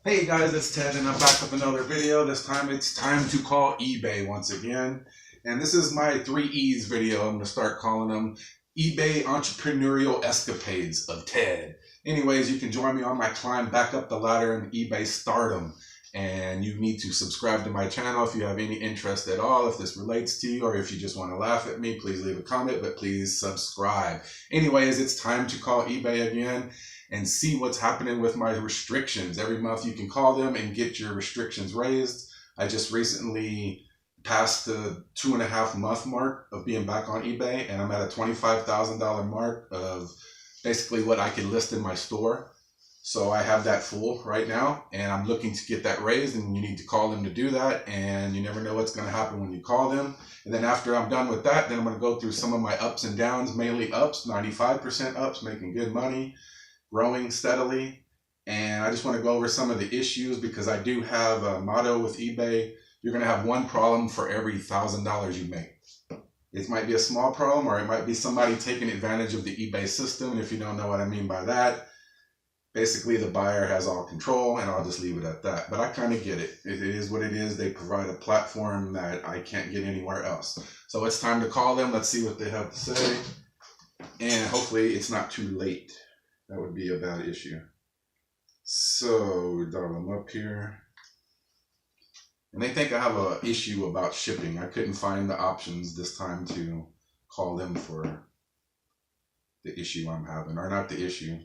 Hey guys, it's Ted and I'm back with another video. This time it's time to call eBay once again. And this is my 3 E's video. I'm going to start calling them eBay Entrepreneurial Escapades of Ted. Anyways, you can join me on my climb back up the ladder in eBay stardom. And you need to subscribe to my channel if you have any interest at all. If this relates to you or if you just want to laugh at me, please leave a comment, but please subscribe. Anyways, it's time to call eBay again and see what's happening with my restrictions. Every month you can call them and get your restrictions raised. I just recently passed the 2.5 month mark of being back on eBay, and I'm at a $25,000 mark of basically what I can list in my store. So I have that full right now, and I'm looking to get that raised, and you need to call them to do that, and you never know what's going to happen when you call them. And then after I'm done with that, then I'm going to go through some of my ups and downs, mainly ups, 95% ups, making good money, growing steadily. And I just want to go over some of the issues because I do have a motto with eBay. You're going to have one problem for every $1,000 you make. It might be a small problem, or it might be somebody taking advantage of the eBay system. And if you don't know what I mean by that, basically the buyer has all control, and I'll just leave it at that. But I kind of get it. It is what it is. They provide a platform that I can't get anywhere else. So it's time to call them. Let's see what they have to say. And hopefully it's not too late. That would be a bad issue. So we dial them up here. And they think I have an issue about shipping. I couldn't find the options this time to call them for the issue I'm having. Or not the issue.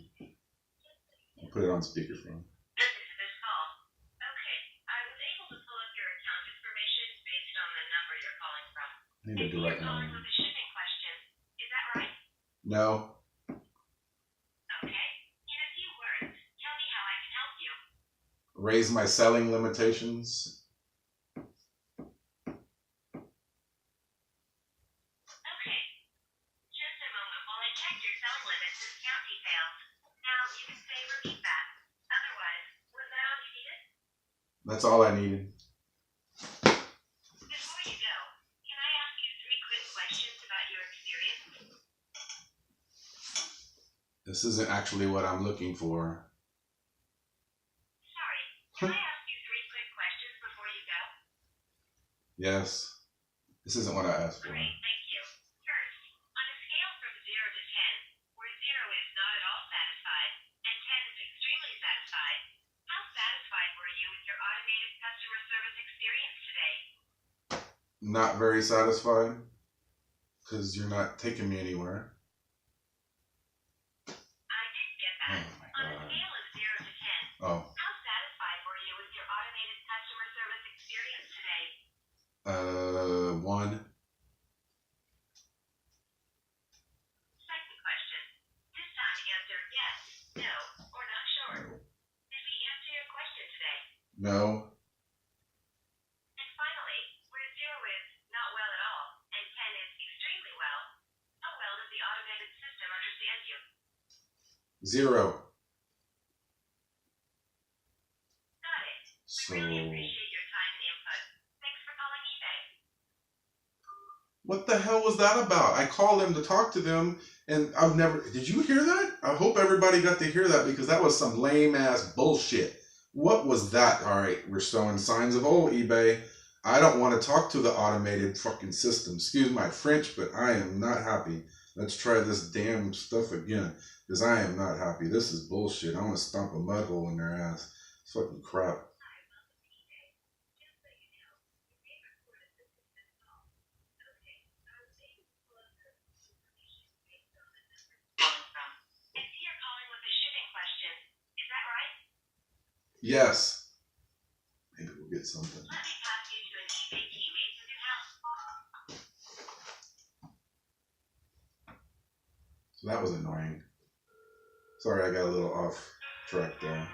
I'll put it on speakerphone. I need a direct line. No. Raise my selling limitations. Okay, just a moment while I check your selling limits and count details. Now you can say repeat that. Otherwise, was that all you needed? That's all I needed. Before you go, can I ask you 3 quick questions about your experience? This isn't actually what I'm looking for. Can I ask you 3 quick questions before you go? Yes. This isn't what I asked for. Great, thank you. First, on a scale from 0 to 10, where 0 is not at all satisfied and 10 is extremely satisfied, how satisfied were you with your automated customer service experience today? Not very satisfied, because you're not taking me anywhere. I did get that. Oh my On a God. scale of 0 to 10, Oh. how satisfied were you with your automated customer service experience today? 1. Second question. This time answer yes, no, or not sure. Did we answer your question today? No. And finally, where 0 is not well at all and 10 is extremely well, how well does the automated system understand you? 0. Got it. So, We really appreciate your time and input. Thanks for calling eBay. what the hell was that about? I called them to talk to them, and I've never... Did you hear that? I hope everybody got to hear that, because that was some lame-ass bullshit. What was that? All right, we're showing signs of old eBay. I don't want to talk to the automated fucking system. Excuse my French, but I am not happy. Let's try this damn stuff again, because I am not happy. This is bullshit. I want to stomp a mud hole in their ass. It's fucking crap. Yes. Maybe we'll get something. Let me pass you to an eBay teammate who can help. So that was annoying. Sorry, I got a little off track there.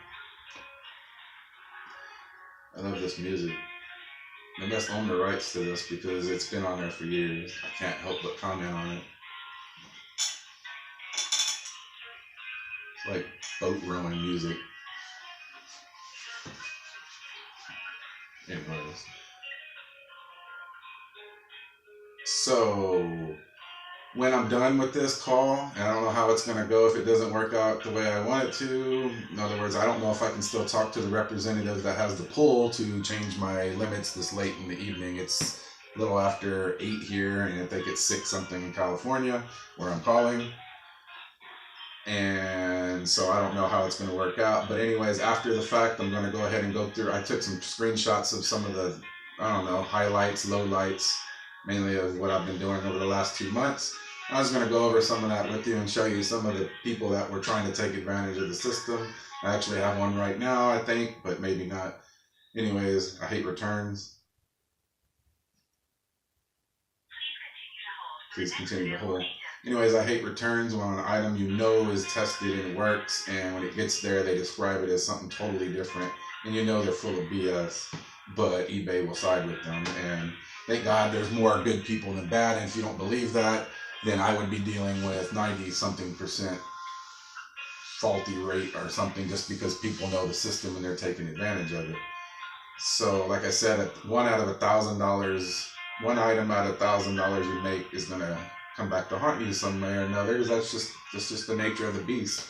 I love this music. I must own the rights to this because it's been on there for years. I can't help but comment on it. It's like boat rowing music. Anyways. So, when I'm done with this call, and I don't know how it's going to go if it doesn't work out the way I want it to. In other words, I don't know if I can still talk to the representative that has the pull to change my limits this late in the evening. It's a little after 8 here, and I think it's 6 something in California where I'm calling. And so I don't know how it's going to work out. But anyways, after the fact, I'm going to go ahead and go through. I took some screenshots of some of the, I don't know, highlights, lowlights, mainly of what I've been doing over the last 2 months. I was going to go over some of that with you and show you some of the people that were trying to take advantage of the system. I actually have one right now, I think, but maybe not. Anyways, I hate returns. Please continue to hold. Anyways, I hate returns when an item you know is tested and works, and when it gets there, they describe it as something totally different, and you know they're full of BS, but eBay will side with them. And thank God there's more good people than bad, and if you don't believe that, then I would be dealing with 90-something% faulty rate or something just because people know the system and they're taking advantage of it. So, like I said, one item out of $1,000 you make is gonna come back to haunt you some way or another, because that's just the nature of the beast.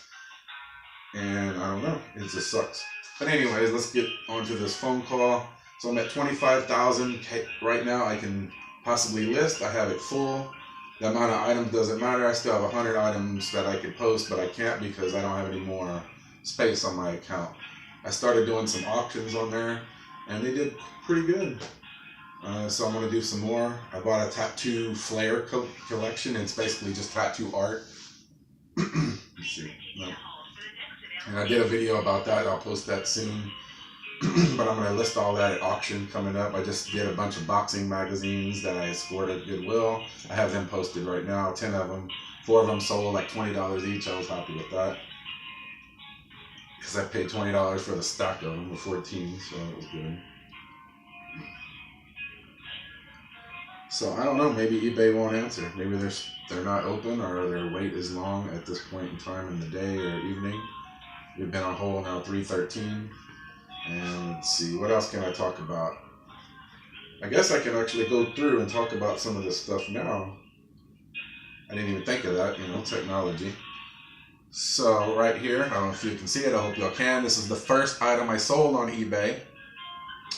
And I don't know, it just sucks. But anyways, let's get onto this phone call. So I'm at 25,000 right now. I can possibly list. I have it full. The amount of items doesn't matter. I still have 100 items that I could post, but I can't because I don't have any more space on my account. I started doing some auctions on there, and they did pretty good. So I'm going to do some more. I bought a tattoo flare collection. It's basically just tattoo art. Let's see. No. And I did a video about that. I'll post that soon. But I'm going to list all that at auction coming up. I just did a bunch of boxing magazines that I scored at Goodwill. I have them posted right now, 10 of them. 4 of them sold like $20 each. I was happy with that, because I paid $20 for the stack of them, or 14, so it was good. So I don't know, maybe eBay won't answer. Maybe they're not open, or their wait is long at this point in time in the day or evening. We've been on hold now 3:13. And let's see, what else can I talk about? I guess I can actually go through and talk about some of this stuff now. I didn't even think of that, technology. So right here, I don't know if you can see it, I hope y'all can. This is the first item I sold on eBay.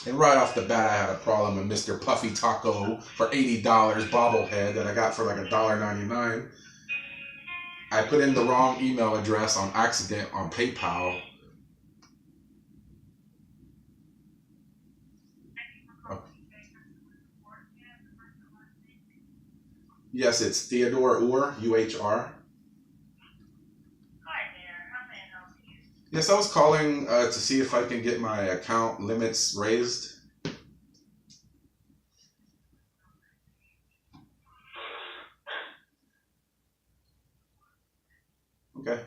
And right off the bat, I had a problem with Mr. Puffy Taco for $80 bobblehead that I got for like $1.99. I put in the wrong email address on accident on PayPal. Oh. Yes, it's Theodore Uhr, UHR. Yes, I was calling to see if I can get my account limits raised. Okay.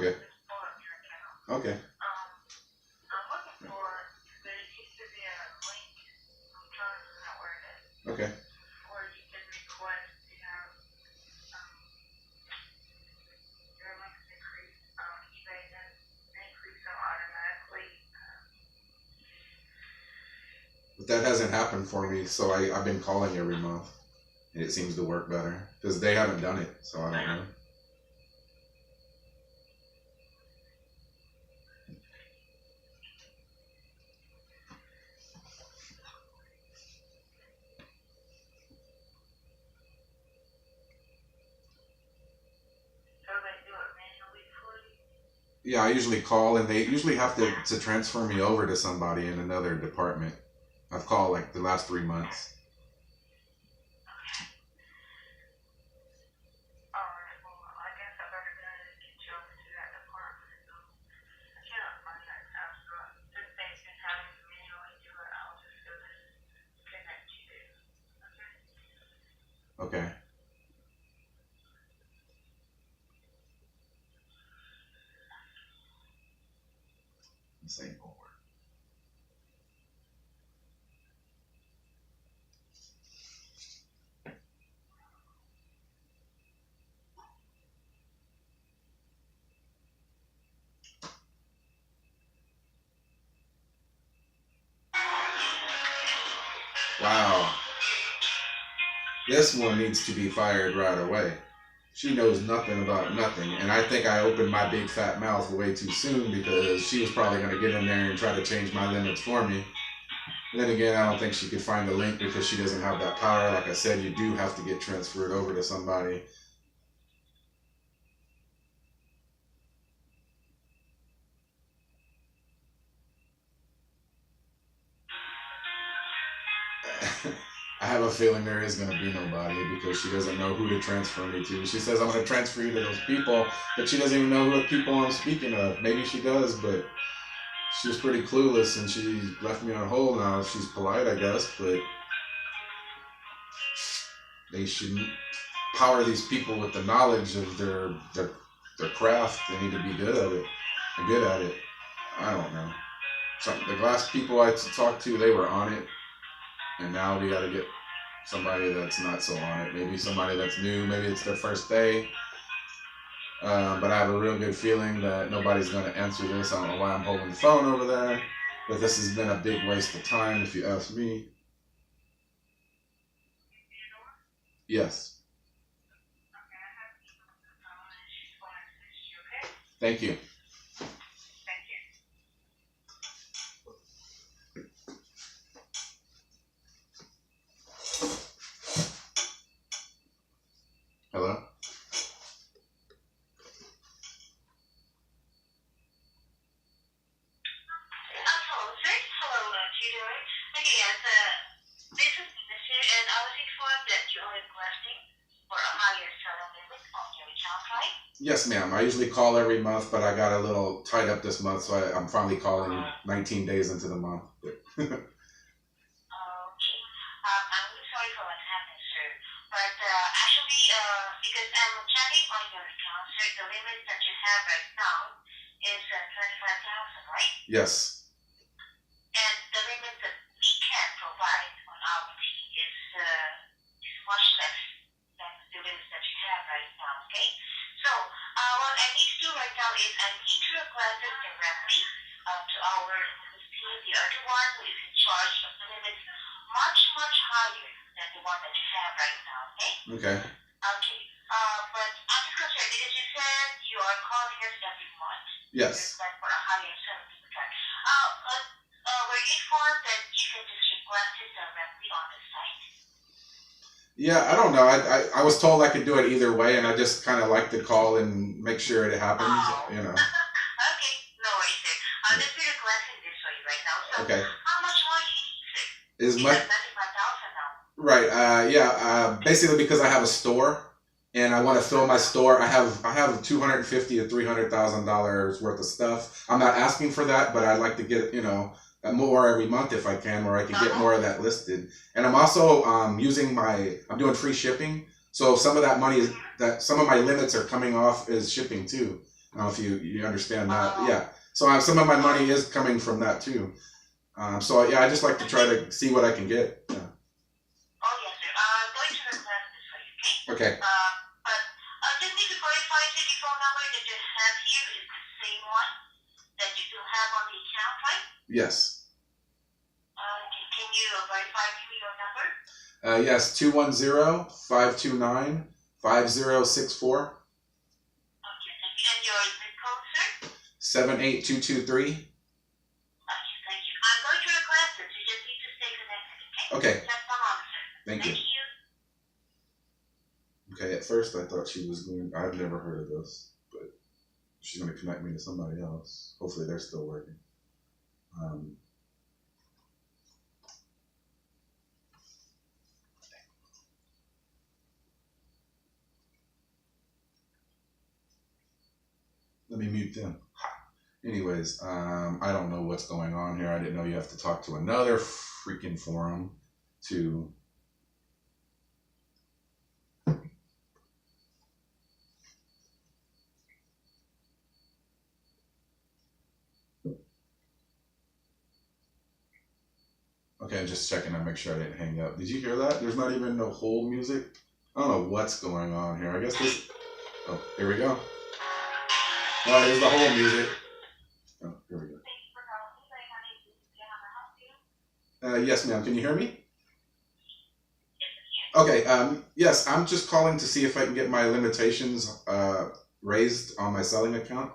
Okay. Just pull up your account. Okay. I'm looking for, there used to be a link, I'm trying to figure out where it is, Okay. where you can request, your links increase, eBay then increase them automatically. But that hasn't happened for me, so I've been calling every month, and it seems to work better because they haven't done it, so I don't know. So they do it manually for you? Yeah, I usually call, and they usually have to transfer me over to somebody in another department. I've called like the last 3 months. Alright, well, I guess I better go ahead and get you over to that department. I cannot find that tab, so since they've been having to manually do it, I'll just go ahead and connect you to. Okay? Okay. This ain't gonna work. Wow. This one needs to be fired right away. She knows nothing about nothing, and I think I opened my big fat mouth way too soon because she was probably going to get in there and try to change my limits for me. And then again, I don't think she could find the link because she doesn't have that power. Like I said, you do have to get transferred over to somebody. I have a feeling there is going to be nobody because she doesn't know who to transfer me to. She says, I'm going to transfer you to those people, but she doesn't even know who the people I'm speaking of. Maybe she does, but she was pretty clueless and she left me on hold. Now she's polite, I guess, but they shouldn't power these people with the knowledge of their craft. They need to be good at it. Good at it. I don't know. The last people I talked to, they were on it. And now we got to get somebody that's not so on it. Maybe somebody that's new. Maybe it's their first day. But I have a real good feeling that nobody's going to answer this. I don't know why I'm holding the phone over there. But this has been a big waste of time, if you ask me. Yes. Thank you. Hello? Hello, sir. Hello, tutor. Okay, yes, this is Mr. And I was informed that you are requesting for a higher seller limit on your account, right? Yes, ma'am. I usually call every month, but I got a little tied up this month, so I'm finally calling 19 days into the month. Okay. I'm really sorry for what happened, sir. But actually, because I'm checking on your account, sir, the limit that you have right now is 25,000, right? Yes. And the limit that we can provide on our team is much less than the limits that you have right now, okay? So, what I need to do right now is I need to request it directly to our team, the other one who is in charge of the limits much, much higher than the one that you have right now, okay? Okay. Okay. But I'm just concerned because you said you are calling us every month. Yes. Like for a higher service contract. Were you informed that you can just request it directly on the site? Yeah, I don't know. I was told I could do it either way, and I just kind of like to call and make sure it happens, you know. Okay, no worries, sir. I'll just be requesting this for you right now. So, Okay. how much more do you need, sir? Is It's much. at 95,000 now. Right. Yeah. Basically, because I have a store and I want to fill my store, I have $250,000 to $300,000 worth of stuff. I'm not asking for that, but I'd like to get more every month if I can, where I can get more of that listed. And I'm also I'm doing free shipping, so some of that money some of my limits are coming off as shipping too. I don't know if you understand that. Yeah. So some of my money is coming from that too. So yeah, I just like to try to see what I can get. Yeah. Oh, yes, sir. Going to request this for you, okay? Okay. But I just need to verify that your phone number that you have here is the same one that you do have on the account, right? Yes. Can you verify to me your number? Yes, 210-529-5064. Okay, thank you. And your zip code, sir? 78223. Okay, thank you. I'm going to request it. You just need to stay connected, okay? Okay. Just one moment, sir. Thank you. Okay, at first I thought she was going, I've never heard of this, but she's going to connect me to somebody else. Hopefully they're still working. Let me mute them. Anyways, I don't know what's going on here. I didn't know you have to talk to another freaking forum to... Okay, I'm just checking to make sure I didn't hang up. Did you hear that? There's not even no hold music. I don't know what's going on here. I guess this... Oh, here we go. Oh, here's the hold music. Oh, here we go. Yes, ma'am. Can you hear me? Okay. Yes, I'm just calling to see if I can get my limitations raised on my selling account.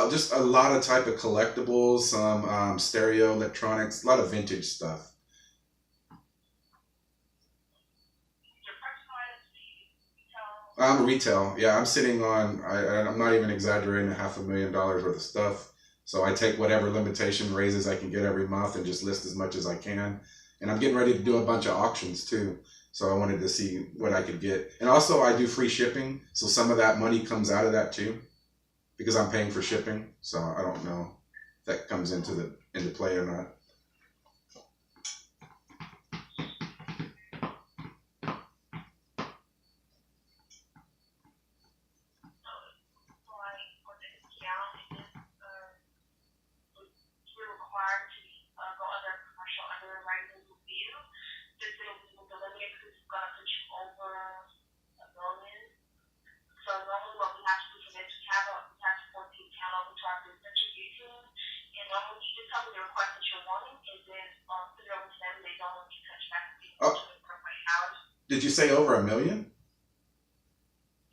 Just a lot of type of collectibles, some stereo electronics, a lot of vintage stuff. I'm retail. Yeah, I'm sitting on, I'm not even exaggerating, $500,000 worth of stuff. So I take whatever limitation raises I can get every month and just list as much as I can. And I'm getting ready to do a bunch of auctions too. So I wanted to see what I could get. And also I do free shipping. So some of that money comes out of that too, because I'm paying for shipping. So I don't know if that comes into play or not. Did you say over $1 million?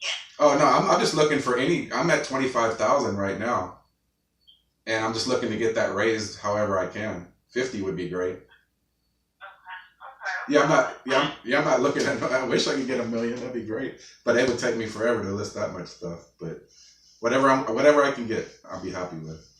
Yeah. Oh no, I'm just looking for I'm at 25,000 right now. And I'm just looking to get that raised however I can. 50 would be great. Okay. Yeah, I'm not looking at, I wish I could get $1 million, that'd be great. But it would take me forever to list that much stuff. But whatever I can get, I'll be happy with.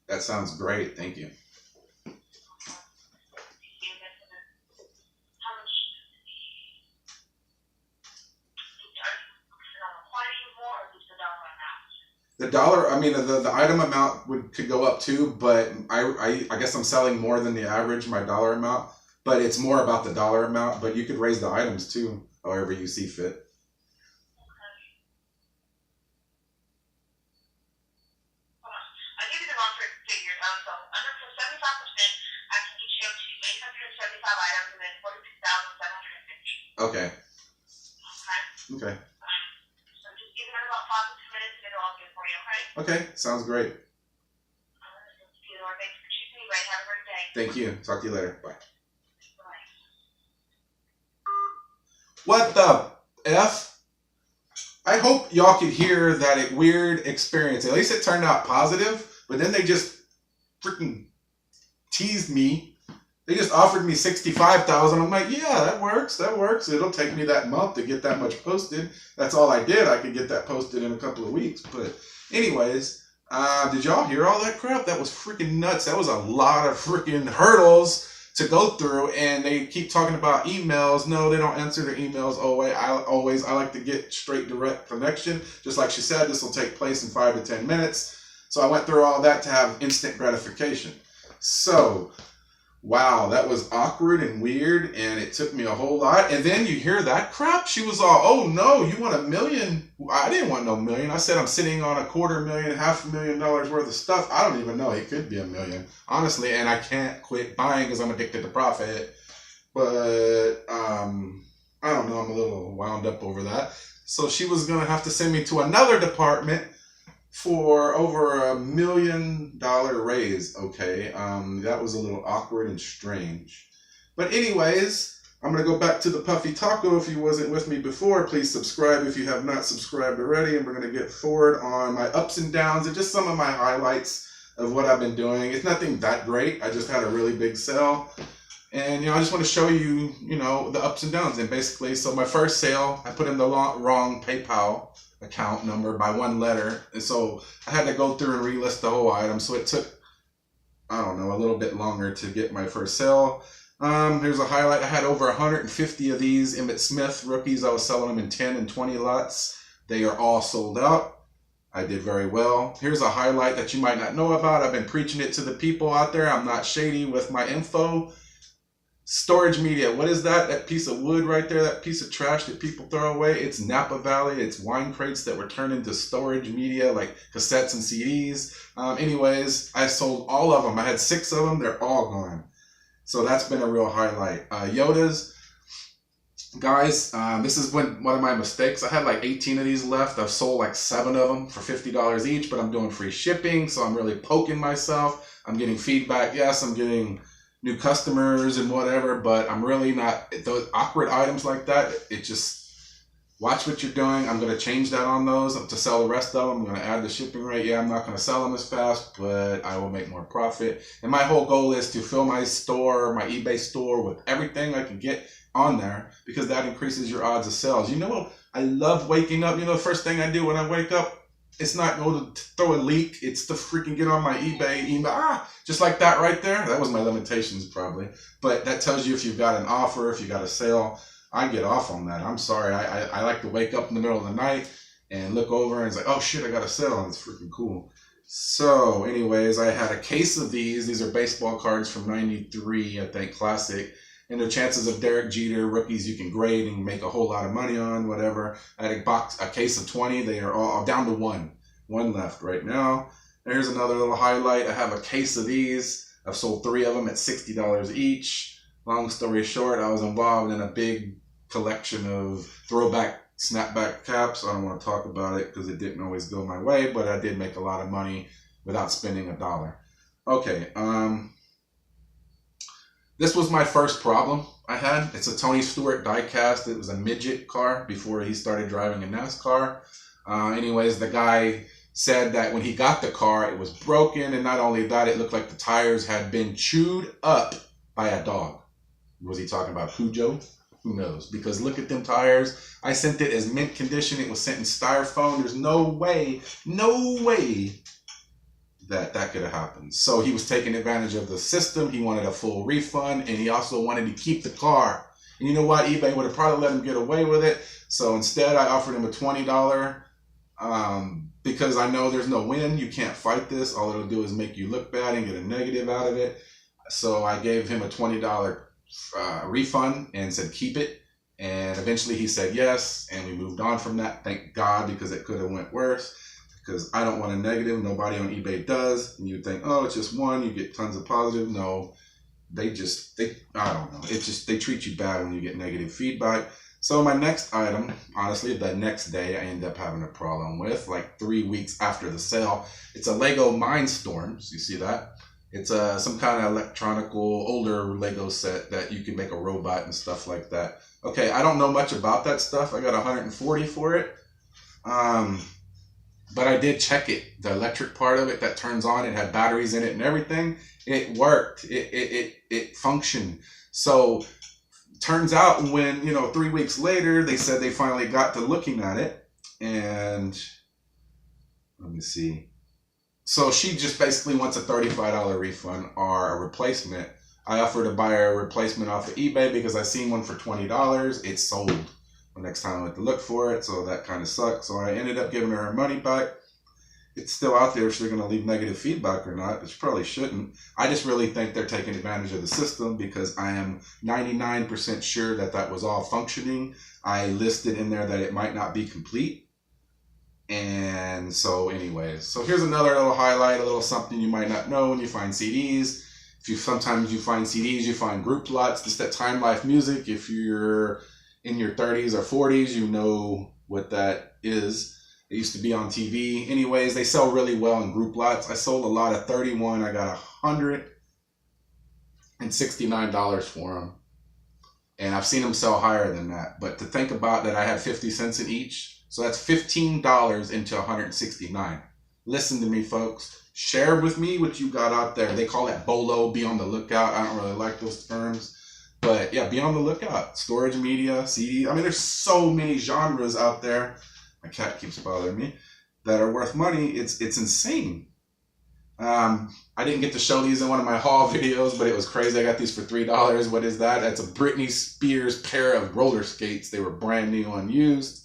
That sounds great. Thank you. The dollar, I mean, the item amount could go up too, but I guess I'm selling more than the average, my dollar amount, but it's more about the dollar amount, but you could raise the items too, however you see fit. Okay. Okay. So just give it about 5 to 10 minutes and it'll all get for you, okay? Okay, sounds great. Thanks for choosing me, Ray. Have a great day. Thank you. Talk to you later. Bye. Bye. What the F? I hope y'all could hear that weird experience. At least it turned out positive, but then they just freaking teased me They just offered me 65,000. I'm like, yeah, that works. That works. It'll take me that month to get that much posted. That's all I did. I could get that posted in a couple of weeks. But anyways, did y'all hear all that crap? That was freaking nuts. That was a lot of freaking hurdles to go through, and they keep talking about emails. No, they don't answer their emails always. I like to get straight direct connection. Just like she said, this will take place in 5 to 10 minutes. So I went through all that to have instant gratification. So, wow, that was awkward and weird, and it took me a whole lot. And then you hear that crap? She was all, oh no, you want $1 million? I didn't want no million. I said I'm sitting on $250,000, $500,000 worth of stuff. I don't even know. It could be $1 million, honestly, and I can't quit buying because I'm addicted to profit. But I don't know. I'm a little wound up over that. So she was going to have to send me to another department for over $1 million raise. Okay, that was a little awkward and strange. But anyways, I'm gonna go back to the Puffy Taco. If you wasn't with me before, please subscribe if you have not subscribed already. And we're gonna get forward on my ups and downs and just some of my highlights of what I've been doing. It's nothing that great. I just had a really big sale. And, I just want to show you, the ups and downs. And basically, so my first sale, I put in the wrong PayPal account number by one letter. And so I had to go through and relist the whole item. So it took, I don't know, a little bit longer to get my first sale. Here's a highlight. I had over 150 of these Emmitt Smith rookies. I was selling them in 10 and 20 lots. They are all sold out. I did very well. Here's a highlight that you might not know about. I've been preaching it to the people out there. I'm not shady with my info. Storage media. What is that? That piece of wood right there, that piece of trash that people throw away. It's Napa Valley. It's wine crates that were turned into storage media like cassettes and CDs. Anyways, I sold all of them. I had 6 of them. They're all gone. So that's been a real highlight. Yodas. Guys, this is one of my mistakes. I had like 18 of these left. I've sold like 7 of them for $50 each, but I'm doing free shipping. So I'm really poking myself. I'm getting feedback. Yes, I'm getting new customers and whatever, but I'm really not, those awkward items like that, it just, watch what you're doing. I'm going to change that on those to sell the rest of them. I'm going to add the shipping rate. Yeah, I'm not going to sell them as fast, but I will make more profit. And my whole goal is to fill my store, my eBay store, with everything I can get on there, because that increases your odds of sales. I love waking up. The first thing I do when I wake up, it's not go to throw a leak. It's to freaking get on my eBay email. Just like that right there. That was my limitations probably. But that tells you if you've got an offer, if you got a sale. I get off on that. I'm sorry. I like to wake up in the middle of the night and look over and it's like, oh shit, I got a sale. And it's freaking cool. So anyways, I had a case of these. These are baseball cards from 93, I think, classic. And the chances of Derek Jeter rookies you can grade and make a whole lot of money on, whatever. I had a case of 20. They are all down to one left right now. There's another little highlight. I have a case of these. I've sold 3 of them at $60 each. Long story short, I was involved in a big collection of throwback snapback caps. I don't want to talk about it because it didn't always go my way, but I did make a lot of money without spending a dollar. Okay, this was my first problem I had. It's a Tony Stewart diecast. It was a midget car before he started driving a NASCAR. Anyways, the guy said that when he got the car, it was broken. And not only that, it looked like the tires had been chewed up by a dog. Was he talking about Cujo? Who knows? Because look at them tires. I sent it as mint condition. It was sent in styrofoam. There's no way that could have happened. So he was taking advantage of the system. He wanted a full refund, and he also wanted to keep the car. And you know what? eBay would have probably let him get away with it. So instead, I offered him a $20 because I know there's no win. You can't fight this. All it'll do is make you look bad and get a negative out of it. So I gave him a $20 refund and said keep it. And eventually he said yes, and we moved on from that. Thank God, because it could have went worse. Because I don't want a negative. Nobody on eBay does. And you think, oh, it's just one. You get tons of positive. No, I don't know. They treat you bad when you get negative feedback. So my next item, honestly, the next day I ended up having a problem with, like 3 weeks after the sale. It's a Lego Mindstorms. You see that? It's some kind of electronical, older Lego set that you can make a robot and stuff like that. Okay, I don't know much about that stuff. I got 140 for it. But I did check it. The electric part of it that turns on, it had batteries in it and everything. It worked. It functioned. So turns out when, 3 weeks later, they said they finally got to looking at it. And let me see. So she just basically wants a $35 refund or a replacement. I offered to buy her a replacement off of eBay because I seen one for $20. It's sold the next time I went to look for it, so that kind of sucked. So I ended up giving her her money back. It's still out there if they're going to leave negative feedback or not, which probably shouldn't. I just really think they're taking advantage of the system because I am 99% sure that that was all functioning. I listed in there that it might not be complete. And so anyways, so here's another little highlight, a little something you might not know when you find CDs. Sometimes you find CDs, you find group lots, just that Time Life music. If you're in your 30s or 40s, you know what that is. It used to be on TV. Anyways, they sell really well in group lots. I sold a lot of 31. I got $169 for them. And I've seen them sell higher than that. But to think about that, I had 50 cents in each. So that's $15 into 169. Listen to me, folks. Share with me what you got out there. They call it BOLO, be on the lookout. I don't really like those terms. But yeah, be on the lookout. Storage media, CD. I mean, there's so many genres out there. My cat keeps bothering me. That are worth money. It's insane. I didn't get to show these in one of my haul videos, but it was crazy. I got these for $3. What is that? That's a Britney Spears pair of roller skates. They were brand new, unused.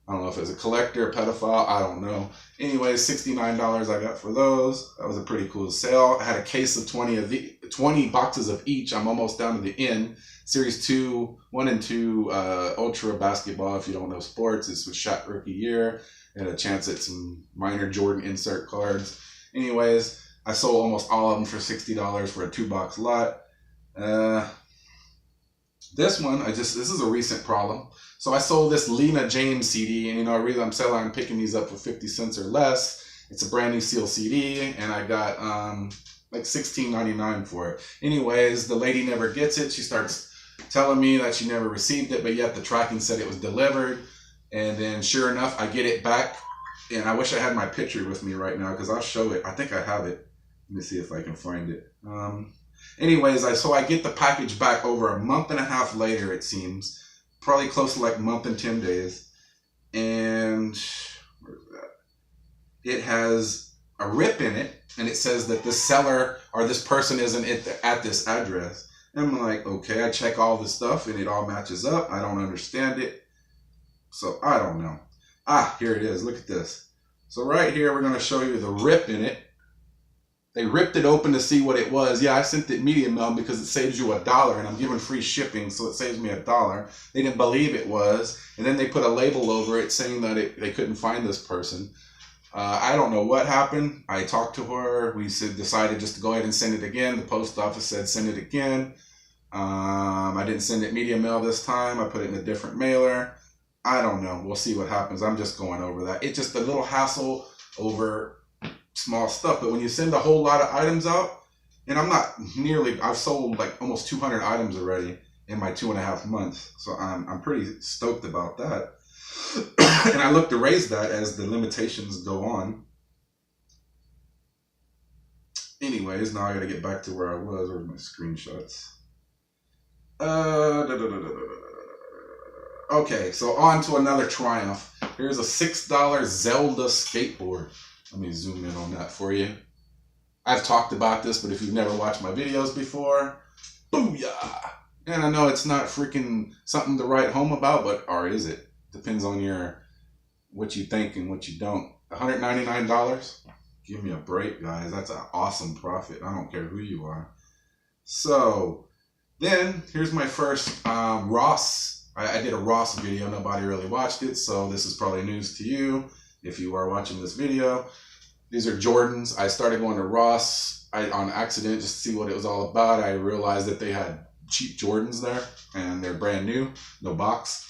I don't know if it was a collector, pedophile, I don't know. Anyways, $69 I got for those. That was a pretty cool sale. I had a case of 20 boxes of each. I'm almost down to the end. Series 1 and 2 Ultra Basketball, if you don't know sports. It's with Shaq Rookie Year. I had a chance at some minor Jordan insert cards. Anyways, I sold almost all of them for $60 for a 2-box lot. This one, this is a recent problem. So I sold this Lena James CD, and the reason I'm picking these up for 50 cents or less. It's a brand new seal CD, and I got like $16.99 for it. Anyways, the lady never gets it. She starts telling me that she never received it, but yet the tracking said it was delivered. And then sure enough, I get it back. And I wish I had my picture with me right now because I'll show it. I think I have it. Let me see if I can find it. Anyways, so I get the package back over a month and a half later, it seems. Probably close to like a month and 10 days. And where's that? It has a rip in it. And it says that this seller or this person isn't at this address. And I'm like, okay, I check all the stuff and it all matches up. I don't understand it. So I don't know. Here it is. Look at this. So right here, we're going to show you the rip in it. They ripped it open to see what it was. Yeah, I sent it medium mail because it saves you $1 and I'm giving free shipping, so it saves me $1. They didn't believe it was. And then they put a label over it saying that they couldn't find this person. I don't know what happened. I talked to her. We decided just to go ahead and send it again. The post office said send it again. I didn't send it medium mail this time. I put it in a different mailer. I don't know. We'll see what happens. I'm just going over that. It's just a little hassle over small stuff. But when you send a whole lot of items out, and I've sold like almost 200 items already in my 2.5 months. So I'm pretty stoked about that. And I look to raise that as the limitations go on. Anyways, now I got to get back to where I was. Where's my screenshots? Okay, so on to another triumph. Here's a $6 Zelda skateboard. Let me zoom in on that for you. I've talked about this, but if you've never watched my videos before, booyah! And I know it's not freaking something to write home about, or is it? Depends on what you think and what you don't. $199? Give me a break, guys. That's an awesome profit. I don't care who you are. So, then, here's my first Ross. I did a Ross video. Nobody really watched it, so this is probably news to you if you are watching this video. These are Jordans. I started going to Ross on accident just to see what it was all about. I realized that they had cheap Jordans there, and they're brand new, no box.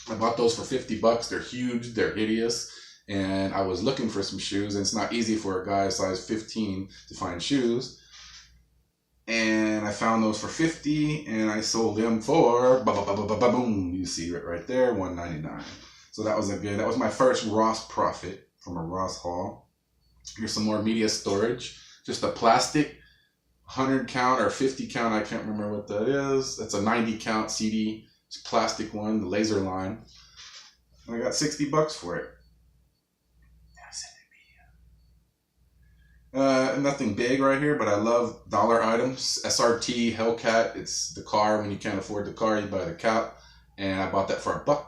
I bought those for $50. They're huge, they're hideous, and I was looking for some shoes, and it's not easy for a guy size 15 to find shoes. And I found those for $50, and I sold them for boom. You see it right there, $199. So that was my first Ross profit. from a Ross haul. Here's some more media storage. Just a plastic 100 count or 50 count. I can't remember what that is. That's a 90 count CD. It's a plastic one, the laser line. And I got $60 for it. Nothing big right here, but I love dollar items. SRT, Hellcat, it's the car. When you can't afford the car, you buy the cat. And I bought that for $1.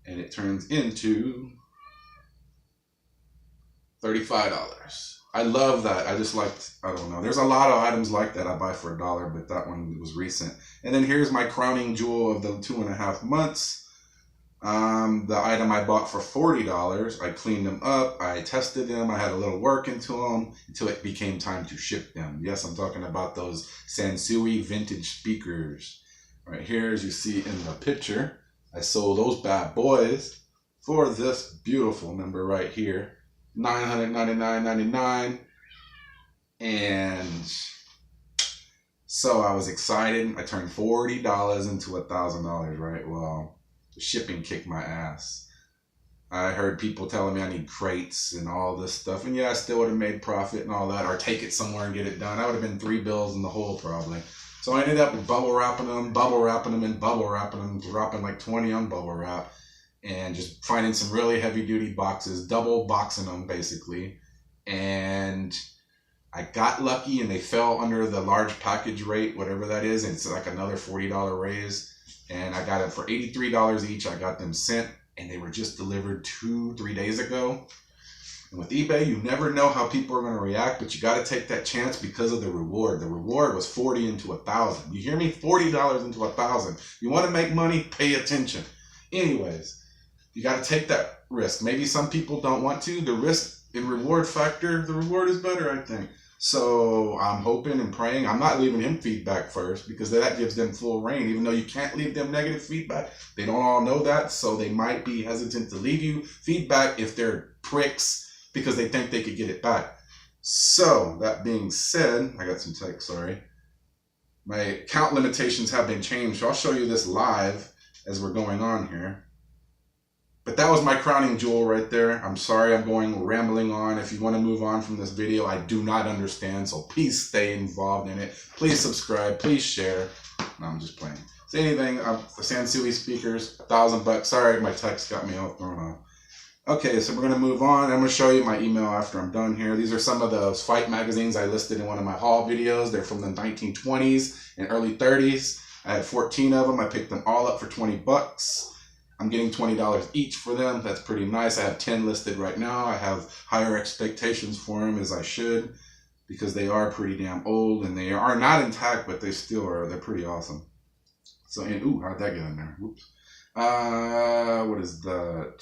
And it turns into $35. I love that. I just liked, I don't know. There's a lot of items like that I buy for $1, but that one was recent. And then here's my crowning jewel of the 2.5 months. The item I bought for $40, I cleaned them up, I tested them, I had a little work into them until it became time to ship them. Yes, I'm talking about those Sansui vintage speakers. Right here, as you see in the picture, I sold those bad boys for this beautiful number right here, $999.99. And so I was excited. I turned $40 into $1,000, right? Well, the shipping kicked my ass. I heard people telling me I need crates and all this stuff. And yeah, I still would have made profit and all that, or take it somewhere and get it done. I would have been 3 bills in the hole probably. So I ended up bubble wrapping them, and bubble wrapping them, dropping like 20 on bubble wrap, and just finding some really heavy duty boxes, double boxing them basically. And I got lucky and they fell under the large package rate, whatever that is. And it's like another $40 raise. And I got it for $83 each. I got them sent, and they were just delivered 2-3 days ago. And with eBay, you never know how people are going to react, but you got to take that chance because of the reward. The reward was 40 into 1,000. You hear me? $40 into 1,000. You want to make money? Pay attention. Anyways, you got to take that risk. Maybe some people don't want to. The risk and reward factor, the reward is better, I think. So I'm hoping and praying. I'm not leaving him feedback first because that gives them full reign. Even though you can't leave them negative feedback, they don't all know that. So they might be hesitant to leave you feedback if they're pricks because they think they could get it back. So that being said, I got some text, sorry. My count limitations have been changed. So I'll show you this live as we're going on here. But that was my crowning jewel right there. I'm sorry I'm going rambling on. If you want to move on from this video, I do not understand. So please stay involved in it. Please subscribe. Please share. No, I'm just playing. Say anything. The Sansui speakers, $1,000. Sorry, my text got me all thrown off. Okay, so we're going to move on. I'm going to show you my email after I'm done here. These are some of those fight magazines I listed in one of my haul videos. They're from the 1920s and early 30s. I had 14 of them. I picked them all up for $20. I'm getting $20 each for them. That's pretty nice. I have 10 listed right now. I have higher expectations for them, as I should, because they are pretty damn old and they are not intact, but they still are. They're pretty awesome. So, and ooh, how'd that get in there? Whoops. What is the...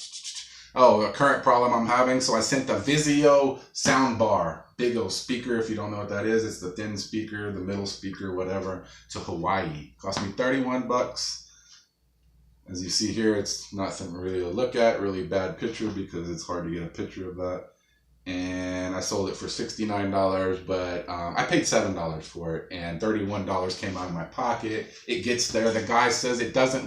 Oh, a current problem I'm having. So I sent the Vizio soundbar, big old speaker. If you don't know what that is, it's the thin speaker, the middle speaker, whatever, to Hawaii. Cost me $31. As you see here, it's nothing really to look at. Really bad picture because it's hard to get a picture of that. And I sold it for $69, but I paid $7 for it, and $31 came out of my pocket. It gets there. The guy says it doesn't